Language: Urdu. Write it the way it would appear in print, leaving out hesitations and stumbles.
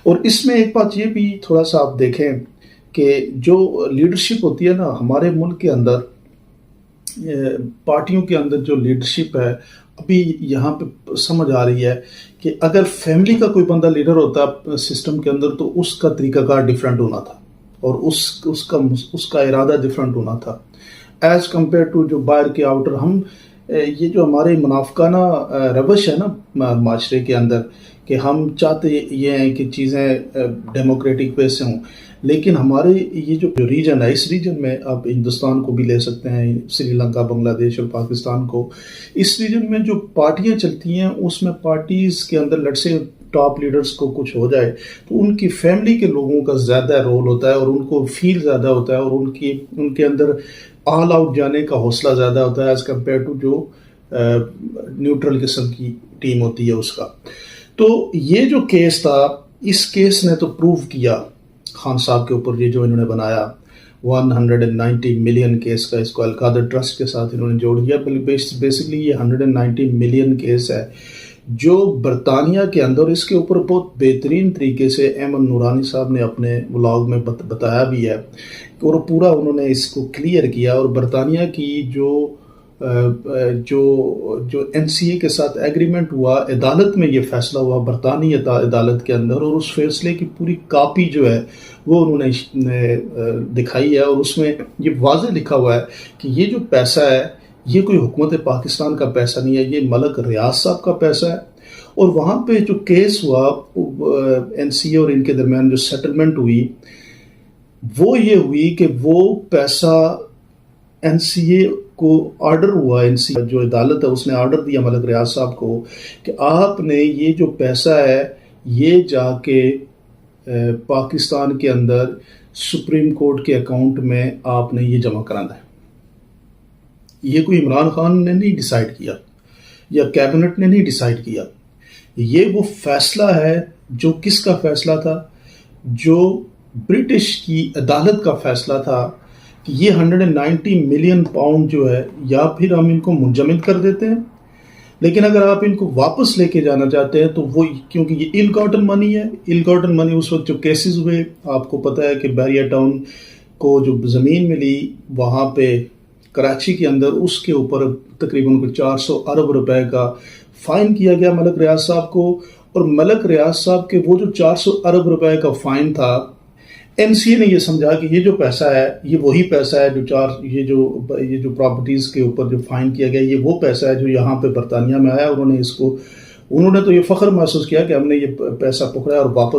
اور اس میں ایک بات یہ بھی تھوڑا سا آپ دیکھیں کہ جو لیڈرشپ ہوتی ہے نا ہمارے ملک کے اندر، پارٹیوں کے اندر جو لیڈرشپ ہے ابھی یہاں پہ سمجھ آ رہی ہے کہ اگر فیملی کا کوئی بندہ لیڈر ہوتا سسٹم کے اندر تو اس کا طریقہ کار ڈفرینٹ ہونا تھا، اور اس کا ارادہ ڈفرینٹ ہونا تھا ایز کمپیئر ٹو جو باہر کے آؤٹر. ہم یہ جو ہمارے منافقانہ روش ہے نا معاشرے کے اندر کہ ہم چاہتے یہ ہیں کہ چیزیں ڈیموکریٹک وے سے ہوں، لیکن ہمارے یہ جو ریجن ہے، اس ریجن میں آپ ہندوستان کو بھی لے سکتے ہیں، سری لنکا، بنگلہ دیش اور پاکستان کو، اس ریجن میں جو پارٹیاں چلتی ہیں اس میں پارٹیز کے اندر لٹ سے ٹاپ لیڈرز کو کچھ ہو جائے تو ان کی فیملی کے لوگوں کا زیادہ رول ہوتا ہے اور ان کو فیل زیادہ ہوتا ہے، اور ان کے اندر آل آؤٹ جانے کا حوصلہ زیادہ ہوتا ہے ایز کمپیئر ٹو جو نیوٹرل قسم کی ٹیم ہوتی ہے اس کا. تو یہ جو کیس تھا، اس کیس نے تو پروو کیا خان صاحب کے اوپر، یہ جو انہوں نے بنایا 190 ملین کیس کا، اس کو القادر ٹرسٹ کے ساتھ انہوں نے جوڑ دیا. بیسکلی یہ 190 ملین کیس ہے جو برطانیہ کے اندر، اس کے اوپر بہت بہترین طریقے سے ایمن نورانی صاحب نے اپنے ولاگ میں بتایا بھی ہے، اور پورا انہوں نے اس کو کلیئر کیا. اور برطانیہ کی جو این سی اے کے ساتھ ایگریمنٹ ہوا، عدالت میں یہ فیصلہ ہوا برطانوی عدالت کے اندر، اور اس فیصلے کی پوری کاپی جو ہے وہ انہوں نے دکھائی ہے، اور اس میں یہ واضح لکھا ہوا ہے کہ یہ جو پیسہ ہے یہ کوئی حکومت پاکستان کا پیسہ نہیں ہے، یہ ملک ریاض صاحب کا پیسہ ہے. اور وہاں پہ جو کیس ہوا این سی اے اور ان کے درمیان جو سیٹلمنٹ ہوئی وہ یہ ہوئی کہ وہ پیسہ این سی اے کو آرڈر ہوا، این سی جو عدالت ہے اس نے آرڈر دیا ملک ریاض صاحب کو کہ آپ نے یہ جو پیسہ ہے یہ جا کے پاکستان کے اندر سپریم کورٹ کے اکاؤنٹ میں آپ نے یہ جمع کرانا ہے. یہ کوئی عمران خان نے نہیں ڈیسائیڈ کیا یا کیبنٹ نے نہیں ڈیسائیڈ کیا، یہ وہ فیصلہ ہے جو کس کا فیصلہ تھا، جو برٹش کی عدالت کا فیصلہ تھا کہ یہ 190 ملین پاؤنڈ جو ہے یا پھر ہم ان کو منجمد کر دیتے ہیں، لیکن اگر آپ ان کو واپس لے کے جانا چاہتے ہیں تو وہ، کیونکہ یہ ال گاٹن منی ہے، ال گاٹن منی اس وقت جو کیسز ہوئے آپ کو پتہ ہے کہ بیریا ٹاؤن کو جو زمین ملی وہاں پہ کراچی کے اندر، اس کے اوپر تقریباً 400 ارب روپے کا فائن کیا گیا ملک ریاض صاحب کو. اور ملک ریاض صاحب کے وہ جو 400 ارب روپے کا فائن تھا، این سی اے نے یہ سمجھا کہ یہ جو پیسہ ہے یہ وہی پیسہ ہے یہ جو پراپرٹیز کے اوپر جو فائن کیا گیا یہ وہ پیسہ ہے جو یہاں پہ برطانیہ میں آیا. انہوں نے تو یہ فخر محسوس کیا کہ ہم نے یہ پیسہ پکڑا اور واپس